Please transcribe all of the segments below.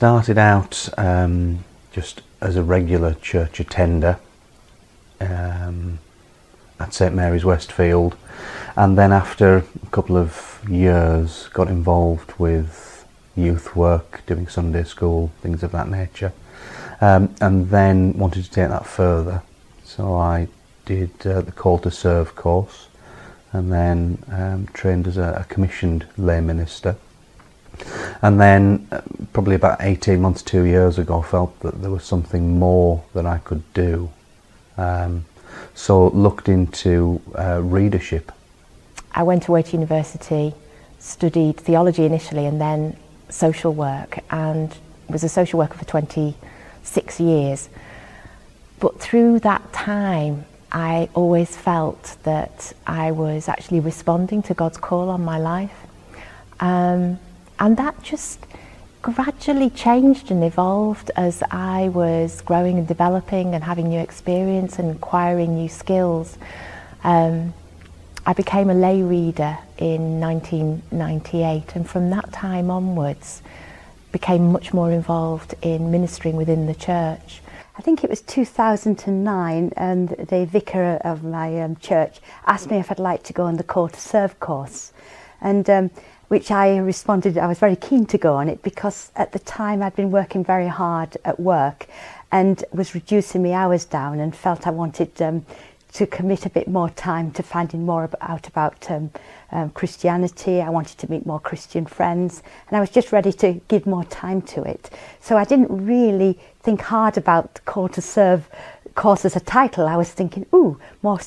started out just as a regular church attender at St Mary's Westfield, and then after a couple of years got involved with youth work, doing Sunday school, things of that nature, and then wanted to take that further. So I did the Call to Serve course, and then trained as a commissioned lay minister. And then probably about 18 months, 2 years ago, felt that there was something more that I could do. So looked into readership. I went away to university, studied theology initially and then social work, and was a social worker for 26 years. But through that time, I always felt that I was actually responding to God's call on my life. And that just gradually changed and evolved as I was growing and developing and having new experience and acquiring new skills. I became a lay reader in 1998, and from that time onwards became much more involved in ministering within the church. I think it was 2009, and the vicar of my church asked me if I'd like to go on the Call to Serve course, and which I responded I was very keen to go on it, because at the time I'd been working very hard at work and was reducing my hours down, and felt I wanted to commit a bit more time to finding more out about Christianity. I wanted to meet more Christian friends, and I was just ready to give more time to it. So I didn't really think hard about the Call to Serve course as a title. I was thinking, ooh, more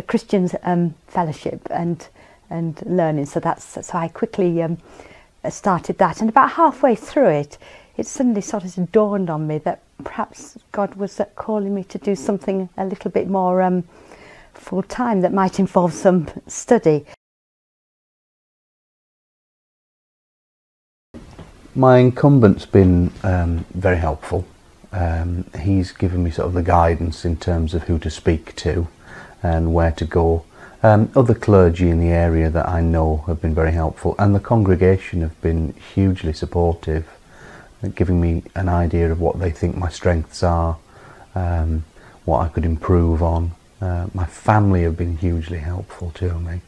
Christians fellowship and learning. So I quickly started that, and about halfway through it, it suddenly sort of dawned on me that perhaps God was calling me to do something a little bit more full time that might involve some study. My incumbent's been very helpful. He's given me sort of the guidance in terms of who to speak to and where to go. Other clergy in the area that I know have been very helpful, and the congregation have been hugely supportive, giving me an idea of what they think my strengths are, what I could improve on. My family have been hugely helpful to me,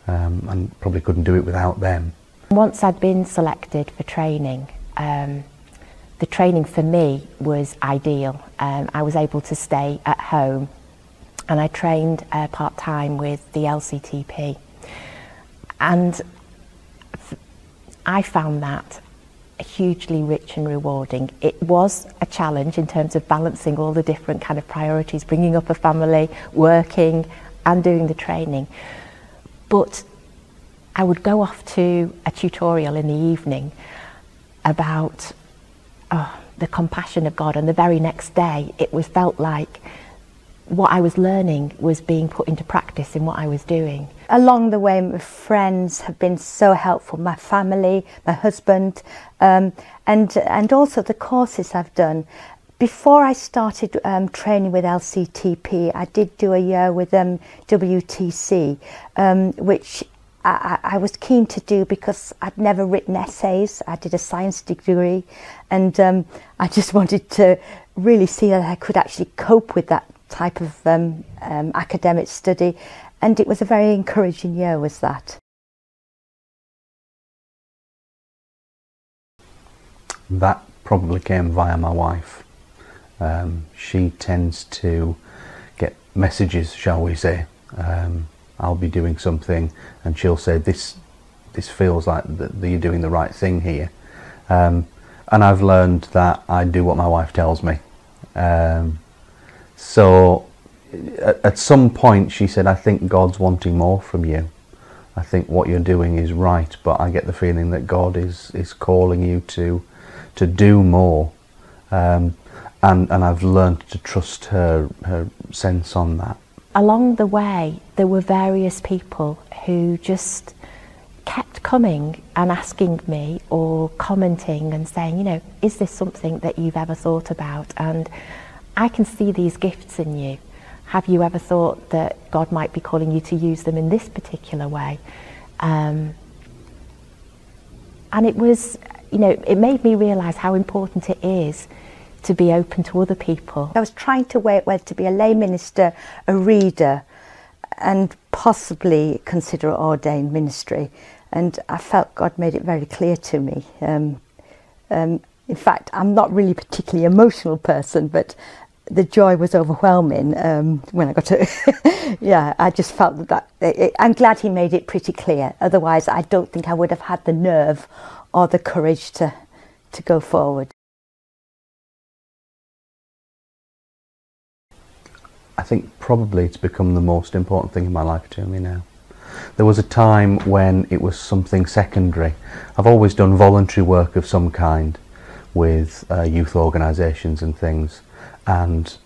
and probably couldn't do it without them. Once I'd been selected for training, the training for me was ideal. I was able to stay at home, and I trained part-time with the LCTP, and I found that hugely rich and rewarding. It was a challenge in terms of balancing all the different kind of priorities, bringing up a family, working and doing the training. But I would go off to a tutorial in the evening about the compassion of God, and the very next day it was felt like what I was learning was being put into practice in what I was doing. Along the way, my friends have been so helpful, my family, my husband, and also the courses I've done. Before I started training with LCTP, I did do a year with WTC, which I was keen to do because I'd never written essays. I did a science degree, and I just wanted to really see that I could actually cope with that type of academic study, and it was a very encouraging year, was that. That probably came via my wife. She tends to get messages, shall we say. I'll be doing something and she'll say, this feels like that you're doing the right thing here. And I've learned that I do what my wife tells me. So at some point she said, I think God's wanting more from you. I think what you're doing is right, but I get the feeling that God is calling you to do more. And I've learned to trust her sense on that. Along the way, there were various people who just kept coming and asking me or commenting and saying, you know, is this something that you've ever thought about? And I can see these gifts in you. Have you ever thought that God might be calling you to use them in this particular way? And it was you know, it made me realise how important it is to be open to other people. I was trying to weigh whether to be a lay minister, a reader, and possibly consider ordained ministry. And I felt God made it very clear to me. In fact, I'm not really a particularly emotional person, but the joy was overwhelming when I got to... yeah, I just felt I'm glad he made it pretty clear. Otherwise, I don't think I would have had the nerve or the courage to go forward. I think probably it's become the most important thing in my life to me now. There was a time when it was something secondary. I've always done voluntary work of some kind with youth organisations and things, and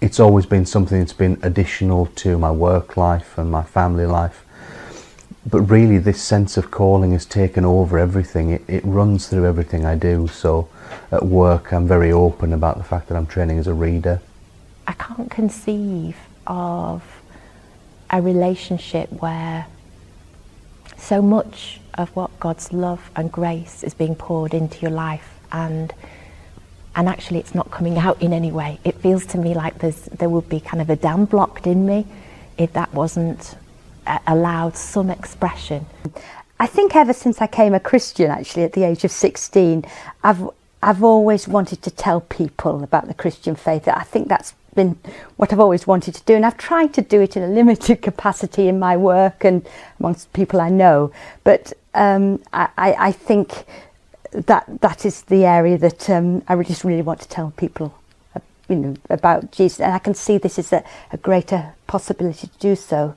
it's always been something that's been additional to my work life and my family life. But really this sense of calling has taken over everything. It runs through everything I do. So at work I'm very open about the fact that I'm training as a reader. I can't conceive of a relationship where so much of what God's love and grace is being poured into your life and actually it's not coming out in any way. It feels to me like there would be kind of a dam blocked in me if that wasn't allowed some expression. I think ever since I became a Christian, actually at the age of 16, I've always wanted to tell people about the Christian faith. I think that's been what I've always wanted to do, and I've tried to do it in a limited capacity in my work and amongst people I know, but I think that is the area that I just really want to tell people, you know, about Jesus, and I can see this is a greater possibility to do so.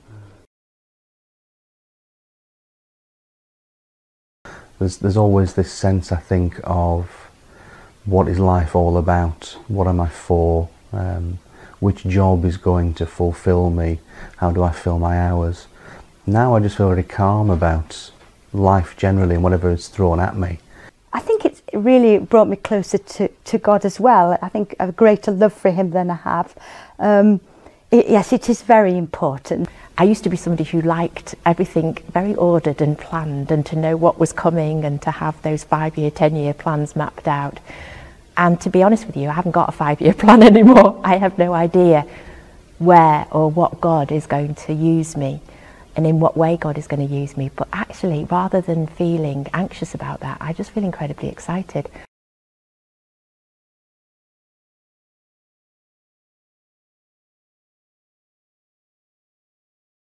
There's always this sense, I think, of what is life all about? What am I for? Which job is going to fulfill me? How do I fill my hours? Now I just feel very calm about life generally and whatever is thrown at me. I think it's really brought me closer to God as well. I think I have a greater love for him than I have. Yes, it is very important. I used to be somebody who liked everything very ordered and planned, and to know what was coming and to have those 5-year, 10-year plans mapped out. And to be honest with you, I haven't got a 5-year plan anymore. I have no idea where or what God is going to use me and in what way God is going to use me. But actually, rather than feeling anxious about that, I just feel incredibly excited.